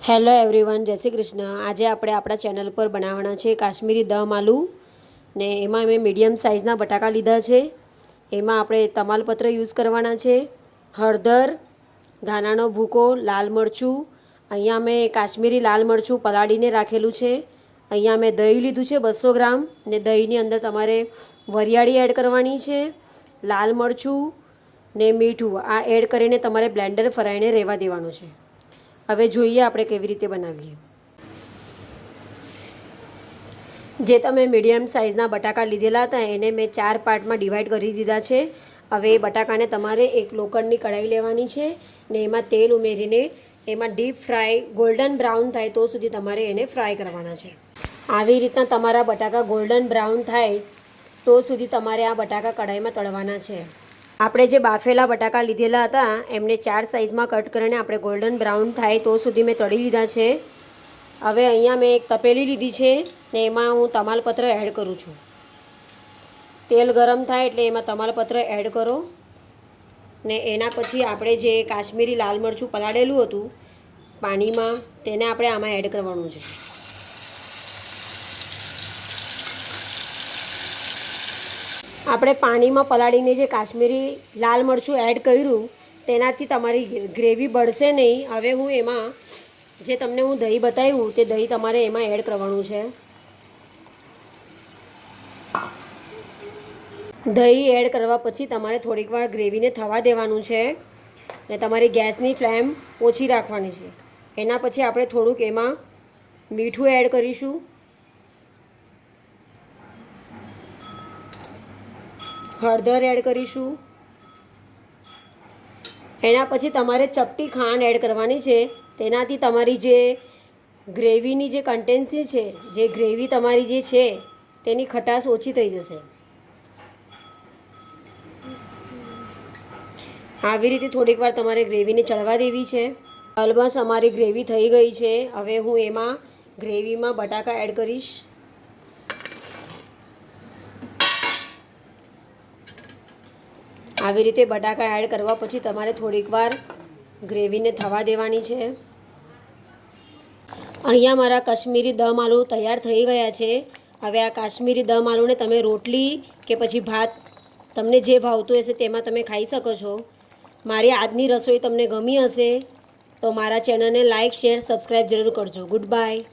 Hello everyone, જય શ્રી કૃષ્ણ। આજે આપણે આપણા ચેનલ પર બનાવવાના છે કાશ્મીરી દમ આલુ ને એમાં મેં મીડિયમ સાઇઝના બટાકા લીધા છે। એમાં આપણે તમાલપત્ર યુઝ કરવાના છે, હળદર, ધાણાનો ભૂકો, લાલ મરચું, અહીંયા મેં કાશ્મીરી લાલ મરચું પલાળીને રાખેલું છે। અહીંયા મેં દહીં લીધું છે 200 ગ્રામ ને દહીંની અંદર તમારે વરિયાળી એડ કરવાની છે, લાલ મરચું ને મીઠું આ એડ કરીને તમારે બ્લેન્ડર ફરાઈને રહેવા દેવાનું છે। હવે જોઈએ આપણે કેવી રીતે બનાવીએ। જે તમે મીડિયમ સાઇઝના બટાકા લીધેલા હતા એને મેં 4 પાર્ટમાં ડિવાઈડ કરી દીધા છે। હવે એ બટાકાને તમારે એક લોખંડની કઢાઈ લેવાની છે ને એમાં તેલ ઉમેરીને એમાં ડીપ ફ્રાય ગોલ્ડન બ્રાઉન થાય તો સુધી તમારે એને ફ્રાય કરવાના છે। આવી રીતના તમારા બટાકા ગોલ્ડન બ્રાઉન થાય તો સુધી તમારે આ બટાકા કઢાઈમાં તળવાના છે। આપણે જે બાફેલા બટાકા લીધેલા હતા એમને 4 સાઇઝમાં કટ કરીને આપણે ગોલ્ડન બ્રાઉન થાય તો સુધી મેં તળી લીધા છે। હવે અહીંયા મેં એક તપેલી લીધી છે ને એમાં હું તમાલપત્ર એડ કરું છું। તેલ ગરમ થાય એટલે એમાં તમાલપત્ર એડ કરો ને એના પછી આપણે જે કાશ્મીરી લાલ મરચું પલાળેલું હતું પાણીમાં તેને આપણે આમાં એડ કરવાનું છે। આપણે પાણીમાં પલાળીને જે કાશ્મીરી લાલ મરચું એડ કર્યું તેનાથી તમારી ગ્રેવી બળશે નહીં। હવે હું એમાં જે તમને હું દહીં બતાવ્યું તે દહીં તમારે એમાં એડ કરવાનું છે। દહીં એડ કરવા પછી તમારે થોડીક વાર ગ્રેવીને થવા દેવાનું છે ને તમારી ગેસની ફ્લેમ ઓછી રાખવાની છે। એના પછી આપણે થોડુંક એમાં મીઠું એડ કરીશું, હળદર એડ કરીશું, એના પછી તમારે ચપટી ખાંડ એડ કરવાની છે। તેનાથી તમારી જે ગ્રેવીની જે કન્ટેન્સી છે, જે ગ્રેવી તમારી જે છે તેની ખટાશ ઓછી થઈ જશે। આવી રીતે થોડીક વાર તમારે ગ્રેવીને ચડવા દેવી છે। ઓલમોસ્ટ અમારી ગ્રેવી થઈ ગઈ છે। હવે હું એમાં ગ્રેવીમાં બટાકા એડ કરીશ। આવી રીતે બટાકા એડ કરવા પછી તમારે થોડીક વાર ગ્રેવીને થવા દેવાની છે। અહીંયા મારા કાશ્મીરી દમ આલુ તૈયાર થઈ ગયા છે। હવે આ કાશ્મીરી દમ આલુને તમે રોટલી કે પછી ભાત તમને જે ભાવતું હશે તેમાં તમે ખાઈ શકો છો। મારી આજની રસોઈ તમને ગમી હશે તો મારા ચેનલને લાઇક, શેર, સબસ્ક્રાઈબ જરૂર કરજો। Good bye.